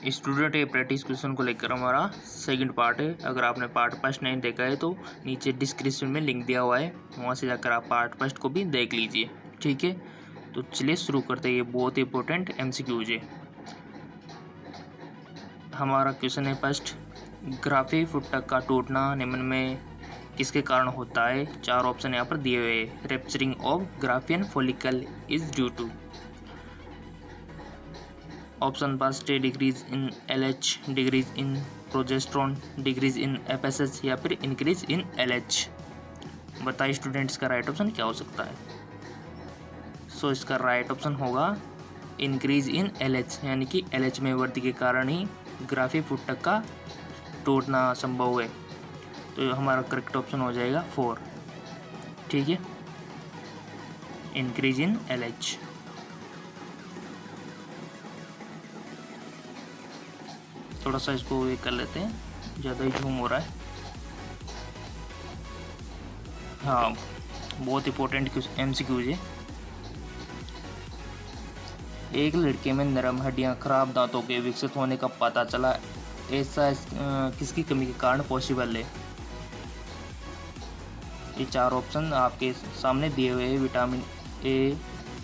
Student ये practice question को लेकर हमारा सेकंड पार्ट है। अगर आपने पार्ट फर्स्ट नहीं देखा है तो नीचे डिस्क्रिप्शन में लिंक दिया हुआ है, वहाँ से जाकर आप पार्ट फर्स्ट को भी देख लीजिए। ठीक है, तो चलिए शुरू करते हैं। ये बहुत इंपॉर्टेंट MCQs है। हमारा क्वेश्चन है फर्स्ट, ग्राफी फुटक का टूटना निम्न में किसके कारण होता है। 4 ऑप्शन यहाँ पर दिए हुए हैं। Rupturing of Graafian follicle is due to option first है decrease in LH, decrease in progesterone, decrease in FSH या फिर इंक्रीज इन LH। बताइए स्टूडेंट्स का राइट ऑप्शन क्या हो सकता है। सो इसका राइट ऑप्शन होगा इंक्रीज इन LH, यानी कि LH में वृद्धि के कारण ही ग्राफी फुटक का टूटना संभव है। तो हमारा करेक्ट ऑप्शन हो जाएगा 4। ठीक है, इंक्रीज इन LH। थोड़ा सा इसको ये कर लेते हैं, ज़्यादा ही झूम हो रहा है। हाँ, बहुत इंपॉर्टेंट MCQs है। एक लड़के में नरम हड्डियां, खराब दांतों के विकसित होने का पता चला, ऐसा किसकी कमी के कारण पॉसिबल है। ये 4 ऑप्शन आपके सामने दिए हुए हैं। Vitamin A,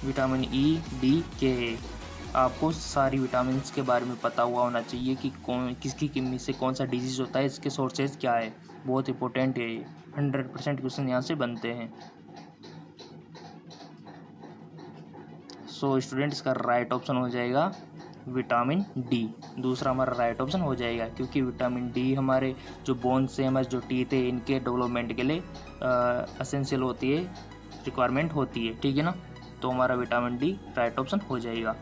vitamin E, D, K है। आपको सारी विटामिन के बारे में पता हुआ होना चाहिए कि किसकी कमी से कौन सा डिजीज़ होता है, इसके सोर्सेज क्या है। बहुत इंपॉर्टेंट है ये, 100% क्वेश्चन यहाँ से बनते हैं। सो स्टूडेंट इसका राइट ऑप्शन हो जाएगा विटामिन D। दूसरा हमारा राइट ऑप्शन हो जाएगा, क्योंकि विटामिन D हमारे जो बोन्स से हमारे जो टीथ है इनके डेवलपमेंट के लिए एसेंशियल होती है, रिक्वायरमेंट होती है। ठीक है ना, तो हमारा विटामिन D राइट ऑप्शन हो जाएगा।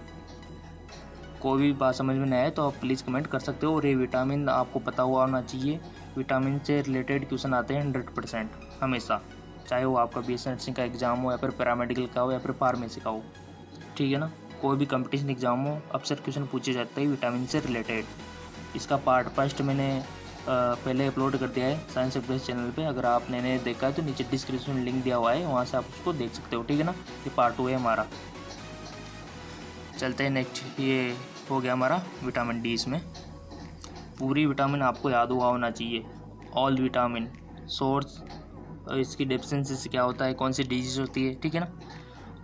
कोई भी बात समझ में नहीं आए तो आप प्लीज़ कमेंट कर सकते हो। और ये विटामिन आपको पता हुआ होना चाहिए। विटामिन से रिलेटेड क्वेश्चन आते हैं 100% हमेशा, चाहे वो आपका BSc नर्सिंग का एग्ज़ाम हो या फिर पैरामेडिकल का हो या फिर फार्मेसी का हो। ठीक है ना, कोई भी कंपटीशन एग्ज़ाम हो, अक्सर क्वेश्चन पूछे जाते हैं विटामिन से रिलेटेड। इसका पार्ट फर्स्ट मैंने पहले अपलोड कर दिया है साइंस एक्सप्रेस चैनल पे। अगर आपने नहीं देखा है तो नीचे डिस्क्रिप्शन में लिंक दिया हुआ है, वहाँ से आप उसको देख सकते हो। ठीक है ना, ये पार्ट 2 है हमारा। चलते हैं नेक्स्ट। ये हो गया हमारा विटामिन D। इसमें पूरी विटामिन आपको याद हुआ होना चाहिए। ऑल विटामिन सोर्स, इसकी डेफिशिएंसी से क्या होता है, कौन सी डिजीज होती है। ठीक है ना,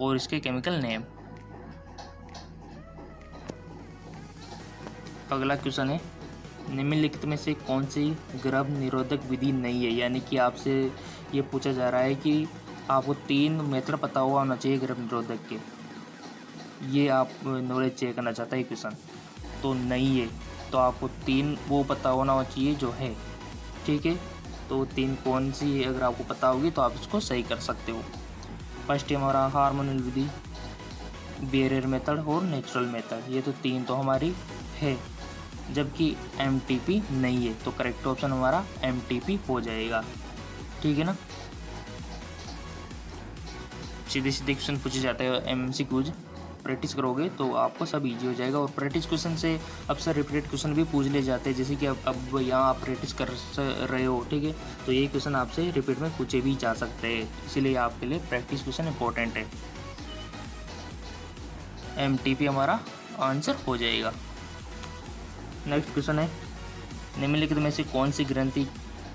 और इसके केमिकल नेम। अगला क्वेश्चन है, निम्नलिखित में से कौन सी गर्भ निरोधक विधि नहीं है। यानी कि आपसे ये पूछा जा रहा है कि आपको 3 मेथड पता हुआ होना चाहिए गर्भ निरोधक के। ये आप नॉलेज चेक करना चाहता है क्वेश्चन, तो नहीं है। तो आपको 3 वो पता होना चाहिए जो है। ठीक है, तो 3 कौन सी है, अगर आपको पता होगी तो आप इसको सही कर सकते हो। फर्स्ट है हमारा हार्मोनल विधि, बैरियर मेथड और नेचुरल मेथड। ये तो 3 तो हमारी है, जबकि MTP नहीं है। तो करेक्ट ऑप्शन हमारा MTP हो जाएगा। ठीक है ना, सीधे सीधे क्वेश्चन पूछे जाते हैं MCQs। प्रैक्टिस करोगे तो आपको सब इजी हो जाएगा। और प्रैक्टिस क्वेश्चन से अक्सर रिपीटेड क्वेश्चन भी पूछ ले जाते हैं, जैसे कि अब यहाँ आप प्रैक्टिस कर रहे हो। ठीक है, तो ये क्वेश्चन आपसे रिपीट में पूछे भी जा सकते हैं, इसीलिए आपके लिए प्रैक्टिस क्वेश्चन इंपॉर्टेंट है। MTP हमारा आंसर हो जाएगा। नेक्स्ट क्वेश्चन है, निम्नलिखित में से कौन सी ग्रंथि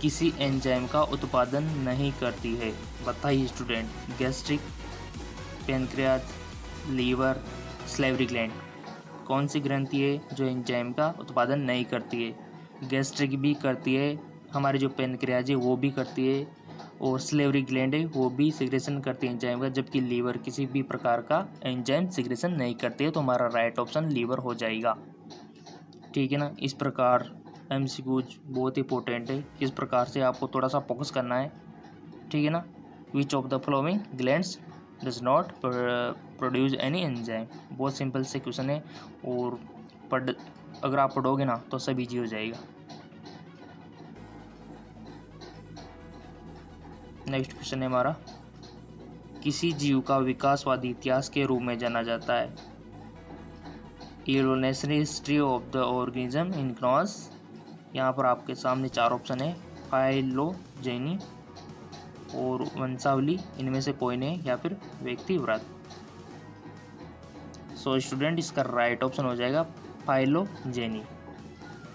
किसी एंजाइम का उत्पादन नहीं करती है। बताइए student. Gastric, pancreas, liver, salivary gland. कौन सी ग्रंथि है जो एंजाइम का उत्पादन नहीं करती है। गैस्ट्रिक भी करती है, हमारे जो पैनक्रियाज है वो भी करती है, और सैलिवरी ग्लैंड है वो भी सिक्रेशन करती है एंजाइम का, जबकि लीवर किसी भी प्रकार का एंजाइम सिक्रेशन नहीं करती है। तो हमारा राइट ऑप्शन लीवर हो जाएगा। ठीक है ना, इस प्रकार MCQs बहुत इंपॉर्टेंट है। किस प्रकार से आपको थोड़ा सा फोकस करना है। ठीक है ना, विच of the following glands does not produce any enzyme. बहुत सिंपल से क्वेश्चन है, और अगर आप पढ़ोगे ना तो सब इजी हो जाएगा। नेक्स्ट क्वेश्चन है हमारा, किसी जीव का विकासवादी इतिहास के रूप में जाना जाता है। Evolutionary history of the organism in cross. यहाँ पर आपके सामने 4 ऑप्शन है, फाइलोजेनी और वंशावली, इनमें से कोई नहीं, या फिर व्यक्तिव्रत। सो स्टूडेंट इसका राइट ऑप्शन हो जाएगा फाइलोजेनी।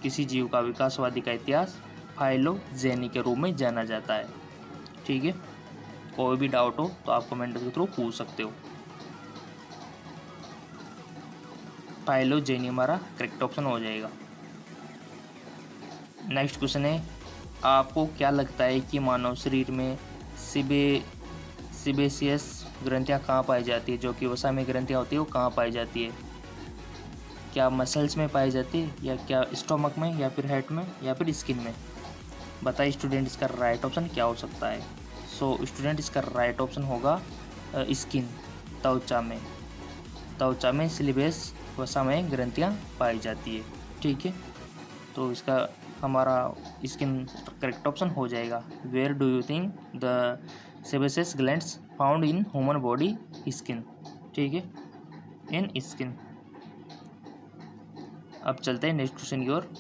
किसी जीव का विकासवादी का इतिहास फाइलोजेनी के रूप में जाना जाता है। ठीक है, कोई भी डाउट हो तो आप कमेंट के थ्रू पूछ सकते हो। फाइलोजेनी हमारा करेक्ट ऑप्शन हो जाएगा। नेक्स्ट क्वेश्चन है, आपको क्या लगता है कि मानव शरीर में सीबेसियस ग्रंथियाँ कहाँ पाई जाती है? जो कि वसा में ग्रंथियाँ होती है वो कहाँ पाई जाती है? क्या मसल्स में पाई जाती है, या क्या स्टोमक में, या फिर हेड में, या फिर स्किन में? बताइए स्टूडेंट, इसका राइट ऑप्शन क्या हो सकता है? सो स्टूडेंट, इसका राइट ऑप्शन होगा स्किन, त्वचा में सिलिबेस वसा में ग्रंथियाँ पाई जाती है। ठीक है, तो इसका हमारा स्किन करेक्ट ऑप्शन हो जाएगा। Where do you think the sebaceous glands found in human body? Skin. ठीक है, इन स्किन। अब चलते हैं नेक्स्ट क्वेश्चन की ओर।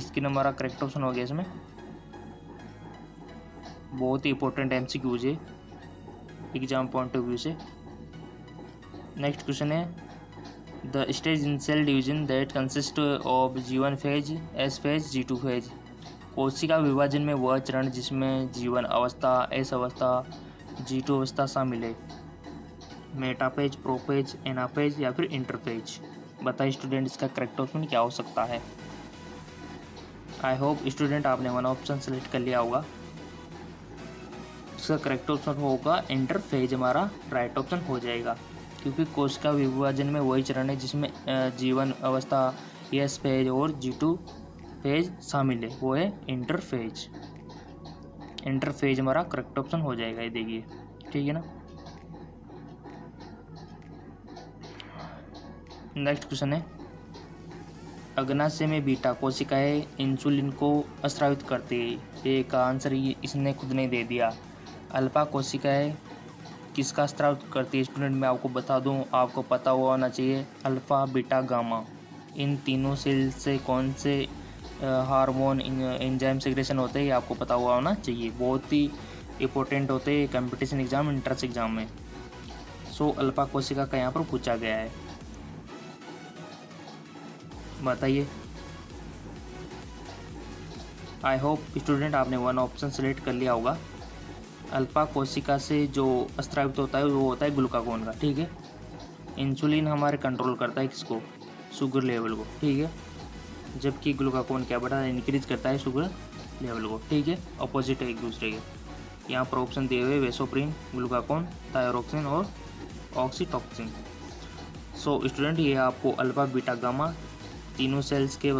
स्किन हमारा करेक्ट ऑप्शन हो गया। इसमें बहुत ही इंपॉर्टेंट एमसीक्यूज है एग्जाम पॉइंट ऑफ व्यू से। नेक्स्ट क्वेश्चन है, the stage in cell division that consist of G1 phase, S phase, G2 phase. कोशिका विभाजन में वह चरण जिसमें G1 अवस्था, S अवस्था, G2 अवस्था शामिल है। मेटाफेज, प्रोफेज, एनाफेज या फिर इंटरफेज? बताइए स्टूडेंट, इसका करेक्ट ऑप्शन क्या हो सकता है? आई होप स्टूडेंट आपने वन ऑप्शन सेलेक्ट कर लिया होगा। इसका करेक्ट ऑप्शन होगा इंटरफेज, हमारा राइट ऑप्शन हो जाएगा, क्योंकि कोशिका विभाजन में वही चरण है जिसमें G1 अवस्था, S फेज और G2 फेज शामिल है, वो है इंटरफेज। इंटरफेज हमारा करेक्ट ऑप्शन हो जाएगा, ये देखिए। ठीक है ना। नेक्स्ट क्वेश्चन है, अग्नाशय में बीटा कोशिकाएं इंसुलिन को स्रावित करती है। ए का आंसर इसने खुद ने दे दिया। अल्फा कोशिकाएं किसका स्राव करती है? स्टूडेंट मैं आपको बता दूं, आपको पता हुआ होना चाहिए, अल्फ़ा, बीटा, गामा। इन तीनों सेल से कौन से हार्मोन एंजाइम सेक्रेशन होते हैं, ये आपको पता हुआ होना चाहिए। बहुत ही इंपॉर्टेंट होते हैं कंपटीशन एग्जाम, इंट्रेंस एग्जाम में। सो अल्फा कोशिका का यहाँ पर पूछा गया है, बताइए। आई होप स्टूडेंट आपने वन ऑप्शन सेलेक्ट कर लिया होगा। अल्फा कोशिका से जो स्रावित होता है वो होता है ग्लूकागोन का। ठीक है, इंसुलिन हमारे कंट्रोल करता है किसको? शुगर लेवल को। ठीक है, जबकि ग्लूकागोन क्या बढ़ा, इंक्रीज करता है शुगर लेवल को। ठीक है, अपोजिट है एक दूसरे के। यहाँ पर ऑप्शन दिए हुए वेसोप्रिन, ग्लूकागोन, थायरोक्सिन और ऑक्सीटॉक्सिन। सो स्टूडेंट, ये आपको अल्फा, बीटा, गामा तीनों सेल्स के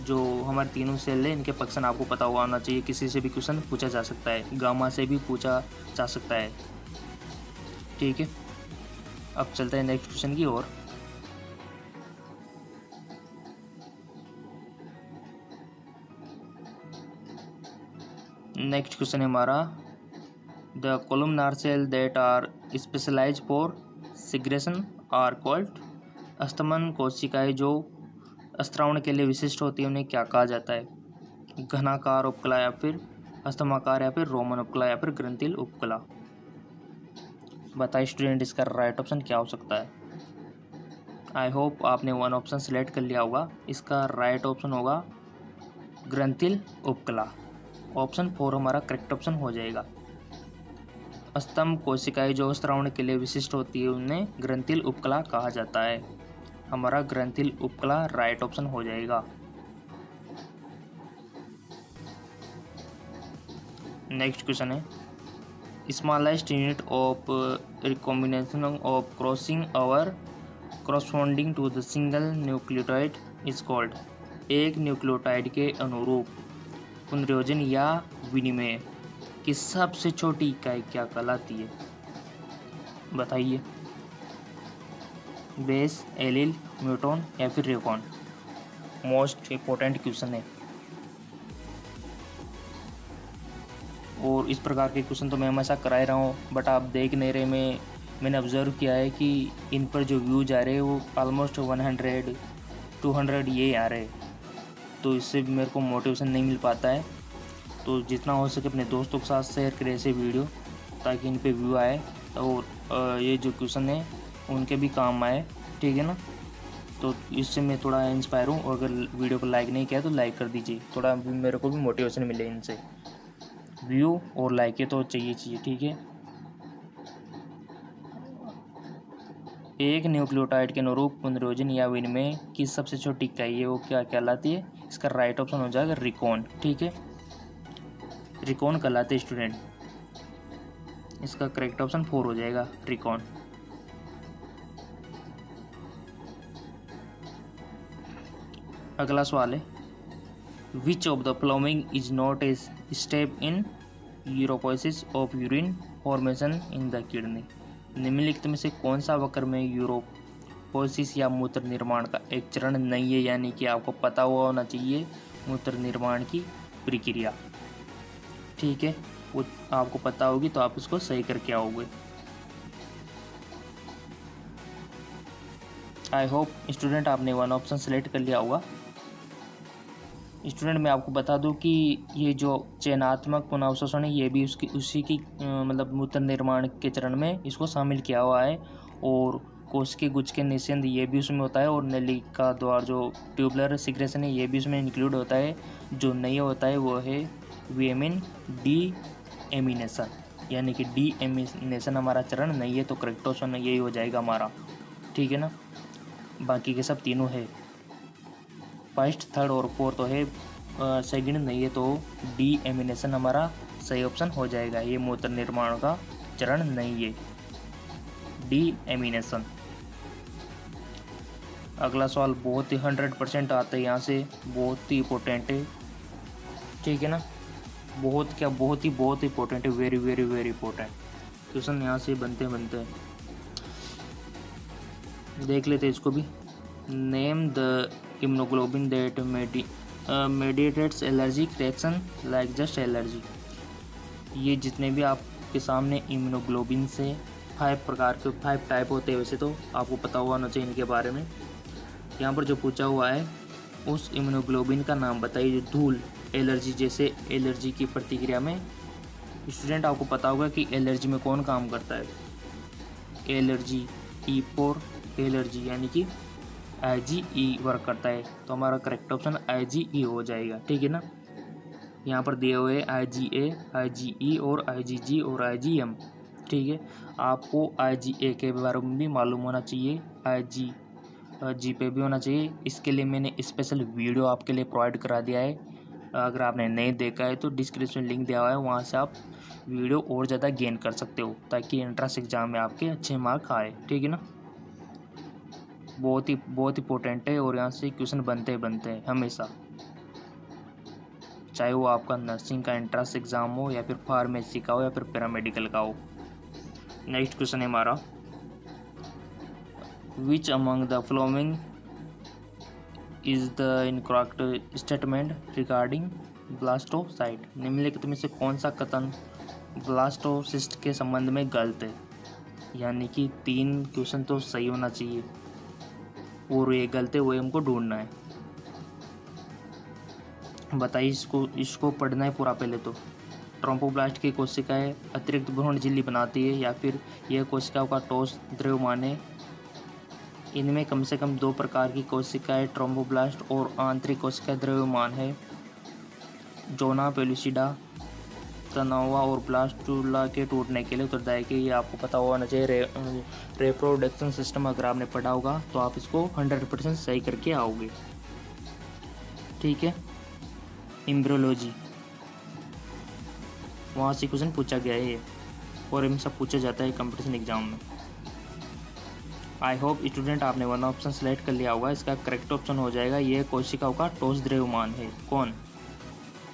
जो हमारे तीनों सेल है, इनके फंक्शन आपको पता हुआ होना चाहिए। किसी से भी क्वेश्चन पूछा जा सकता है, गामा से भी पूछा जा सकता है। ठीक है, अब चलते हैं नेक्स्ट क्वेश्चन की ओर। नेक्स्ट क्वेश्चन है हमारा, the columnar cell that are specialise for secretion are called. अस्तमन कोशिकाएं जो स्त्रावण के लिए विशिष्ट होती है, उन्हें क्या कहा जाता है? घनाकार उपकला, या फिर अस्तमाकार, या फिर रोमन उपकला, या फिर ग्रंथिल उपकला? बताइए स्टूडेंट, इसका राइट ऑप्शन क्या हो सकता है? आई होप आपने वन ऑप्शन सेलेक्ट कर लिया होगा। इसका राइट ऑप्शन होगा ग्रंथिल उपकला। ऑप्शन 4 हमारा करेक्ट ऑप्शन हो जाएगा। स्तंभ कोशिकाएं जो स्त्रावण के लिए विशिष्ट होती है, उन्हें ग्रंथिल उपकला कहा जाता है। हमारा ग्रंथिल उपकला राइट ऑप्शन हो जाएगा। नेक्स्ट क्वेश्चन है, smallest unit of recombination of crossing over corresponding to the single nucleotide is called। एक न्यूक्लियोटाइड के अनुरूप पुनर्योजन या विनिमय की सबसे छोटी इकाई क्या कहलाती है? बताइए। बेस, एलील, म्यूटॉन या फिर रेकॉन? मोस्ट इम्पोर्टेंट क्वेश्चन है, और इस प्रकार के क्वेश्चन तो मैं हमेशा करा रहा हूँ, बट आप देख नहीं रहे। मैंने ऑब्जर्व किया है कि इन पर जो व्यूज आ रहे हैं वो ऑलमोस्ट 100, 200 ये आ रहे हैं, तो इससे भी मेरे को मोटिवेशन नहीं मिल पाता है। तो जितना हो सके अपने दोस्तों के साथ शेयर करें ऐसे वीडियो, ताकि इन पे व्यू आए और ये जो क्वेश्चन है उनके भी काम आए। ठीक है ना। तो इससे मैं थोड़ा इंस्पायर हूँ, और अगर वीडियो को लाइक नहीं किया तो लाइक कर दीजिए, थोड़ा मेरे को भी मोटिवेशन मिले इनसे। व्यू और लाइक ये तो चाहिए, ठीक है। एक न्यूक्लियोटाइड के अनुरूप पुनर्योजन या विनिमय की सबसे छोटी इकाई है वो क्या कहलाती है? इसका राइट ऑप्शन हो जाएगा रिकॉन, ठीक है। रिकॉन कहलाते हैं स्टूडेंट, इसका करेक्ट ऑप्शन 4 हो जाएगा, रिकॉन। अगला सवाल है, which of the following is not a step in uropoiesis of urine formation in the kidney? निम्नलिखित में से कौन सा वक्र में यूरोपोसिस या मूत्र निर्माण का एक चरण नहीं है? यानी कि आपको पता हुआ होना चाहिए मूत्र निर्माण की प्रक्रिया, ठीक है, वो आपको पता होगी तो आप उसको सही करके आओगे। आई होप स्टूडेंट आपने 1 ऑप्शन सेलेक्ट कर लिया होगा। स्टूडेंट मैं आपको बता दूं कि ये जो चयनात्मक पुनर्अवशोषण है ये भी उसी की मतलब मूत्र निर्माण के चरण में इसको शामिल किया हुआ है, और कोशिकीय गुच्छ के निषेध ये भी उसमें होता है, और नलिका द्वार जो ट्यूबुलर सिक्रेशन है ये भी उसमें इंक्लूड होता है। जो नहीं होता है वो है विटामिन डी एमिनेशन, यानी कि डी एमिनेशन हमारा चरण नहीं है, तो करेक्ट ऑप्शन यही हो जाएगा हमारा, ठीक है ना। बाकी के सब तीनों है, फर्स्ट, थर्ड और फोर्थ तो है, सेकंड नहीं है, तो डी एमिनेशन हमारा सही ऑप्शन हो जाएगा। ये मूत्र निर्माण का चरण नहीं है, डी एमिनेशन। अगला सवाल बहुत ही 100% आता है यहाँ से, बहुत ही इंपॉर्टेंट है, ठीक है ना। बहुत ही इंपॉर्टेंट है, very very very important question यहाँ से बनते हैं। देख लेते हैं इसको भी। Name the immunoglobulin that mediates allergic reaction like just allergy. ये जितने भी आपके सामने इम्यूनोग्लोबिन से 5 टाइप होते हैं, वैसे तो आपको पता होना चाहिए इनके बारे में। यहाँ पर जो पूछा हुआ है उस इम्यूनोग्लोबिन का नाम बताइए जो धूल एलर्जी जैसे एलर्जी की प्रतिक्रिया में। स्टूडेंट आपको पता होगा कि एलर्जी में कौन काम करता है, एलर्जी E4 एलर्जी यानी कि IgE वर्क करता है, तो हमारा करेक्ट ऑप्शन IgE हो जाएगा, ठीक है ना। यहाँ पर दिए हुए IgA, IgE और IgG और IgM, ठीक है। आपको IgA के बारे में भी मालूम होना चाहिए, IgG पे भी होना चाहिए। इसके लिए मैंने स्पेशल वीडियो आपके लिए प्रोवाइड करा दिया है, अगर आपने नहीं देखा है तो डिस्क्रिप्शन लिंक दिया हुआ है, वहाँ से आप वीडियो और ज़्यादा गेन कर सकते हो ताकि एंट्रेंस एग्ज़ाम में आपके अच्छे मार्क आए, ठीक है ना। बहुत ही इंपॉर्टेंट है, और यहाँ से क्वेश्चन बनते हैं हमेशा, चाहे वो आपका नर्सिंग का एंट्रेंस एग्ज़ाम हो या फिर फार्मेसी का हो या फिर पैरामेडिकल का हो। नेक्स्ट क्वेश्चन है हमारा, which among the following is the incorrect statement regarding blastocyst? निम्नलिखित में से कौन सा कथन ब्लास्टोसिस्ट के संबंध में गलत है? यानी कि 3 क्वेश्चन तो सही होना चाहिए और ये गलत है, वो हमको ढूंढना है। बताइए, इसको पढ़ना है पूरा। पहले तो ट्रोम्बोब्लास्ट की कोशिकाएं अतिरिक्त भ्रूण झिल्ली बनाती है या फिर यह कोशिकाओं का ठोस द्रव्यमान है? इनमें कम से कम 2 प्रकार की कोशिकाएं ट्रोम्बोब्लास्ट और आंतरिक कोशिका द्रव्यमान है। जोना पेलुसिडा, तनावा और ब्लास्टुला के टूटने के लिए उत्तरदायी है। ये आपको पता होना चाहिए। रिप्रोडक्शन सिस्टम अगर आपने पढ़ा होगा तो आप इसको 100% सही करके आओगे, ठीक है। एम्ब्रियोलॉजी, वहाँ से क्वेश्चन पूछा गया है और हमेशा पूछा जाता है कंपटीशन एग्जाम में। आई होप स्टूडेंट आपने 1 ऑप्शन सेलेक्ट कर लिया होगा। इसका करेक्ट ऑप्शन हो जाएगा ये कोशिकाओं का ठोस द्रव्यमान है। कौन?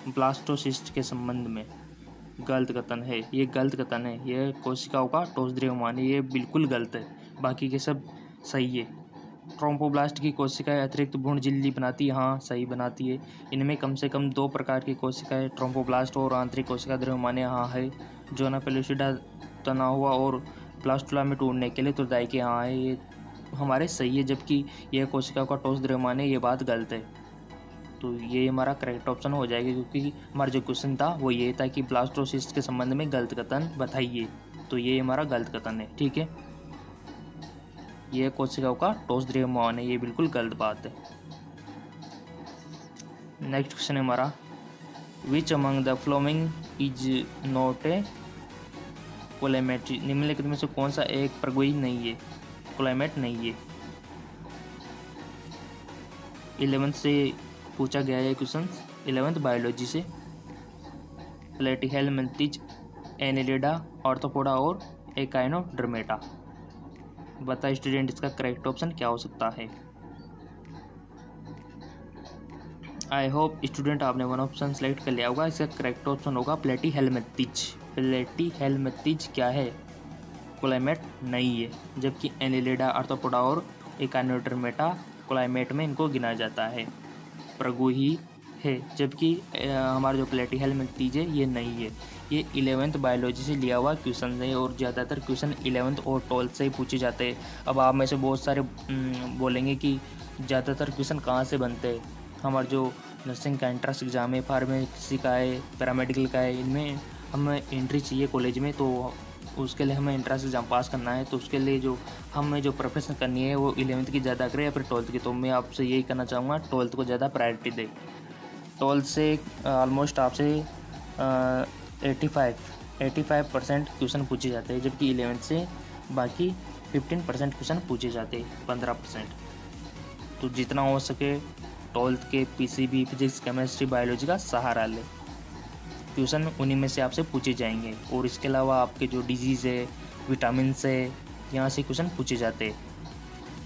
ब्लास्टोसिस्ट के संबंध में गलत कथन है, ये गलत कथन है। ये कोशिकाओं का ठोस द्रव्यमान है, ये बिल्कुल गलत है। बाकी के सब सही है। ट्रोम्बोब्लास्ट की कोशिकाएं अतिरिक्त भ्रूण झिल्ली बनाती है, हाँ सही बनाती है। इनमें कम से कम 2 प्रकार की कोशिकाएं ट्रोम्बोब्लास्ट और आंतरिक कोशिका द्रव्यमान, हाँ है। जोना पेलुसिडा, तनाहुआ और ब्लास्टुला में टूटने के लिए उत्तरदायी के हाँ है, ये हमारे सही है। जबकि यह कोशिकाओं का ठोस द्रव्यमान है, ये बात गलत है। तो ये हमारा करेक्ट ऑप्शन हो जाएगा, क्योंकि हमारा जो क्वेश्चन था वो ये था कि ब्लास्टोसिस्ट के संबंध में गलत कथन बताइए, तो ये हमारा गलत कथन है, ठीक है। ये कोशिकाओं का ठोस द्रव्यमान है, ये बिल्कुल गलत बात है। नेक्स्ट क्वेश्चन है हमारा, which among the following is not a coelomate. निम्नलिखित में से कौन सा एक प्रगोई नहीं है, कोलाइमेट नहीं है। 11th से पूछा गया है क्वेश्चन, 11th बायोलॉजी से। प्लेटीहेलमिंथेज, एनेलिडा, ऑर्थोपोडा और एकाइनोडर्मेटा। बताइए स्टूडेंट इसका करेक्ट ऑप्शन क्या हो सकता है। आई होप स्टूडेंट आपने वन ऑप्शन सेलेक्ट कर लिया होगा। इसका करेक्ट ऑप्शन होगा प्लेटीहेलमिंथेज। प्लेटीहेलमिंथेज क्या है, कोलाइमेट नहीं है, जबकि एनेलिडा, ऑर्थोपोडा और एकाइनोडर्मेटा कोलाइमेट में इनको गिना जाता है, प्रगोही है। जबकि हमारा जो प्लेटीहेलमिंथेज है ये नहीं है। ये 11th बायोलॉजी से लिया हुआ क्वेश्चन है और ज़्यादातर क्वेश्चन 11th और 12th से ही पूछे जाते हैं। अब आप में से बहुत सारे बोलेंगे कि ज़्यादातर क्वेश्चन कहाँ से बनते हैं। हमारा जो नर्सिंग का एंट्रेंस एग्ज़ाम है, फार्मेसी का है, पैरामेडिकल का है, इनमें हमें एंट्री चाहिए कॉलेज में, तो उसके लिए हमें एंट्रेंस एग्ज़ाम पास करना है। तो उसके लिए जो हमें जो प्रिपरेशन करनी है वो 11th की ज़्यादा करें या फिर 12th की। तो मैं आपसे यही करना चाहूँगा 12th को ज़्यादा प्रायोरिटी दें। 12th से ऑलमोस्ट आपसे 85% क्वेश्चन पूछे जाते हैं, जबकि 11th से बाकी 15% क्वेश्चन पूछे जाते हैं, 15%। तो जितना हो सके 12th के पीसीबी, फिजिक्स, केमिस्ट्री, बायोलॉजी का सहारा ले। क्वेश्चन उन्हीं में से आपसे पूछे जाएंगे। और इसके अलावा आपके जो डिजीज़ है, विटामिन है, यहाँ से क्वेश्चन पूछे जाते हैं।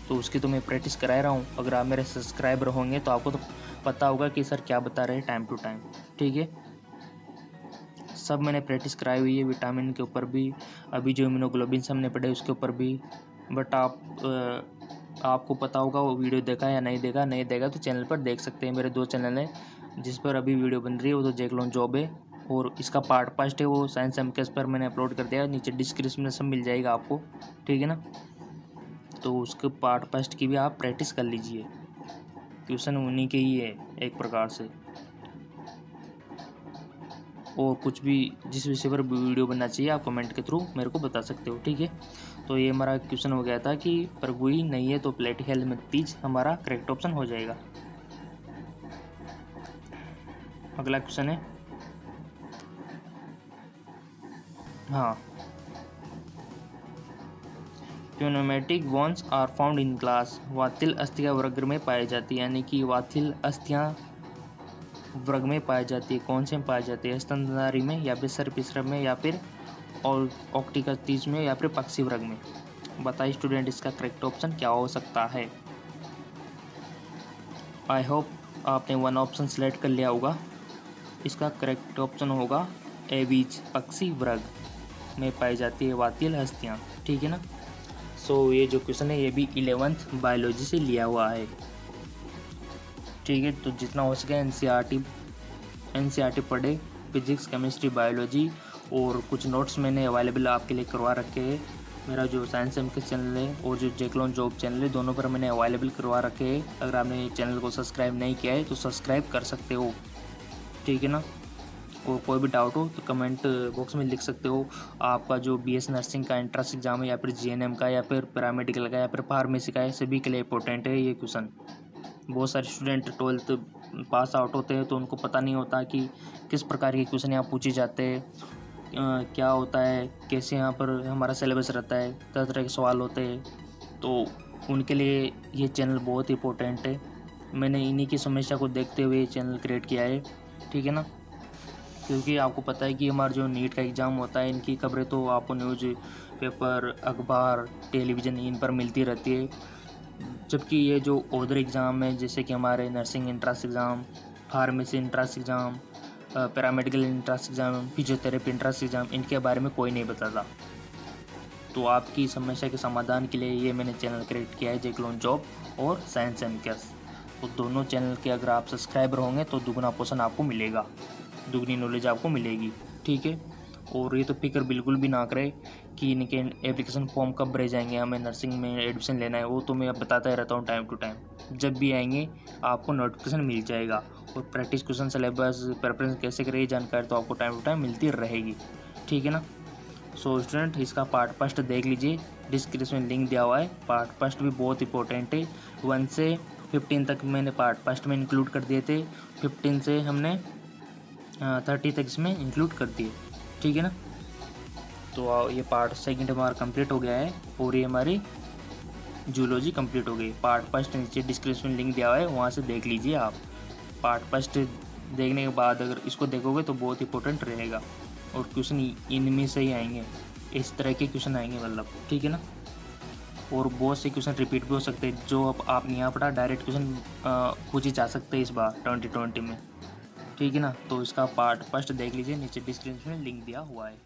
तो उसकी तो मैं प्रैक्टिस करा रहा हूँ। अगर आप मेरे सब्सक्राइबर होंगे तो आपको तो पता होगा कि सर क्या बता रहे हैं टाइम टू टाइम। ठीक है, सब मैंने प्रैक्टिस कराई हुई है, विटामिन के ऊपर भी, अभी जो इम्यूनोग्लोबिन हमने पढ़े उसके ऊपर भी। बट आपको पता होगा वो वीडियो देखा या नहीं देखा। नहीं देखा तो चैनल पर देख सकते हैं। मेरे 2 चैनल हैं जिस पर अभी वीडियो बन रही है, वो तो जैकलॉन जॉब है और इसका पार्ट फर्स्ट है वो साइंस एमकेएस पर मैंने अपलोड कर दिया। नीचे डिस्क्रिप्शन में सब मिल जाएगा आपको, ठीक है ना। तो उसके पार्ट फर्स्ट की भी आप प्रैक्टिस कर लीजिए। क्वेश्चन उन्हीं के ही है एक प्रकार से। और कुछ भी जिस विषय पर वीडियो बनना चाहिए आप कमेंट के थ्रू मेरे को बता सकते हो, ठीक है। तो ये हमारा क्वेश्चन हो गया था कि प्रगोई नहीं है, तो प्लेटीहेलमिंथेज हमारा करेक्ट ऑप्शन हो जाएगा। अगला क्वेश्चन है, हाँ, pneumatic bones are found in class. वातिल अस्थियाँ वर्ग में पाई जाती है, यानी कि वातिल अस्थियाँ वर्ग में पाई जाती है। कौन से में पाई जाती है, स्तनधारी में या फिर सर्पिश्रम में या फिर और ऑक्टिकतीज में या फिर पक्षी वर्ग में। बताइए स्टूडेंट इसका करेक्ट ऑप्शन क्या हो सकता है। आई होप आपने वन ऑप्शन सेलेक्ट कर लिया होगा। इसका करेक्ट ऑप्शन होगा एवीज, पक्षी वर्ग में पाई जाती है वातिल हस्तियाँ, ठीक है ना। सो ये जो क्वेश्चन है ये भी 11th बायोलॉजी से लिया हुआ है, ठीक है। तो जितना हो सके एनसीईआरटी पढ़े, फिजिक्स, केमिस्ट्री, बायोलॉजी। और कुछ नोट्स मैंने अवेलेबल आपके लिए करवा रखे हैं। मेरा जो साइंस एम के चैनल है और जो जैकलॉन जॉब चैनल है, दोनों पर मैंने अवेलेबल करवा रखे हैं। अगर आपने चैनल को सब्सक्राइब नहीं किया है तो सब्सक्राइब कर सकते हो, ठीक है ना। और कोई भी डाउट हो तो कमेंट बॉक्स में लिख सकते हो। आपका जो बीएस नर्सिंग का एंट्रेंस एग्जाम है या फिर जीएनएम का या फिर पैरामेडिकल का या फिर फार्मेसी का है, सभी के लिए इंपॉर्टेंट है ये क्वेश्चन। बहुत सारे स्टूडेंट 12th पास आउट होते हैं तो उनको पता नहीं होता कि किस प्रकार के क्वेश्चन यहाँ पूछे जाते हैं, क्या होता है, कैसे यहाँ पर हमारा सिलेबस रहता है, तरह तरह के सवाल होते हैं। तो उनके लिए ये चैनल बहुत इंपॉर्टेंट है। मैंने इन्हीं की समस्या को देखते हुए ये चैनल क्रिएट किया है, ठीक है ना। क्योंकि आपको पता है कि हमारा जो नीट का एग्ज़ाम होता है, इनकी खबरें तो आपको न्यूज़ पेपर, अखबार, टेलीविज़न इन पर मिलती रहती है। जबकि ये जो अदर एग्ज़ाम है, जैसे कि हमारे nursing entrance exam, pharmacy entrance exam, paramedical entrance exam, physiotherapy entrance exam, इनके बारे में कोई नहीं बताता। तो आपकी समस्या के समाधान के लिए ये मैंने चैनल क्रिएट किया है, जैकलॉन जॉब और साइंस एमकेएस। तो दोनों चैनल के अगर आप सब्सक्राइबर होंगे तो दुगना पोषण आपको मिलेगा, दुगनी नॉलेज आपको मिलेगी, ठीक है। और ये तो फिक्र बिल्कुल भी ना करें कि इनके एप्लीकेशन फॉर्म कब भरे जाएंगे, हमें नर्सिंग में एडमिशन लेना है, वो तो मैं अब बताता ही रहता हूँ टाइम टू टाइम। जब भी आएंगे आपको नोटिफिकेशन मिल जाएगा। और प्रैक्टिस क्वेश्चन, सिलेबस, प्रेफरेंस कैसे करें, जानकारी तो आपको टाइम टू टाइम मिलती रहेगी, ठीक है ना। सो स्टूडेंट इसका पार्ट फर्स्ट देख लीजिए, डिस्क्रिप्शन में लिंक दिया हुआ है। पार्ट फर्स्ट भी बहुत इंपॉर्टेंट है। 1 से 15 तक मैंने पार्ट फर्स्ट में इंक्लूड कर दिए थे, 15 से हमने 30 तक इसमें इंक्लूड कर दिए, ठीक है ना। तो ये पार्ट सेकंड हमारा कंप्लीट हो गया है और ये हमारी जूलॉजी कंप्लीट हो गई। पार्ट फर्स्ट नीचे डिस्क्रिप्शन में लिंक दिया हुआ है, वहाँ से देख लीजिए आप। पार्ट फर्स्ट देखने के बाद अगर इसको देखोगे तो बहुत इंपॉर्टेंट रहेगा और क्वेश्चन इनमें से ही आएंगे, इस तरह के क्वेश्चन आएंगे मतलब, ठीक है ना। और बहुत से क्वेश्चन रिपीट भी हो सकते हैं, जो अब आपने यहाँ पढ़ा डायरेक्ट क्वेश्चन पूछे जा सकते हैं इस बार 2020 में, ठीक है ना। तो इसका पार्ट फर्स्ट देख लीजिए, नीचे डिस्क्रिप्शन में लिंक दिया हुआ है।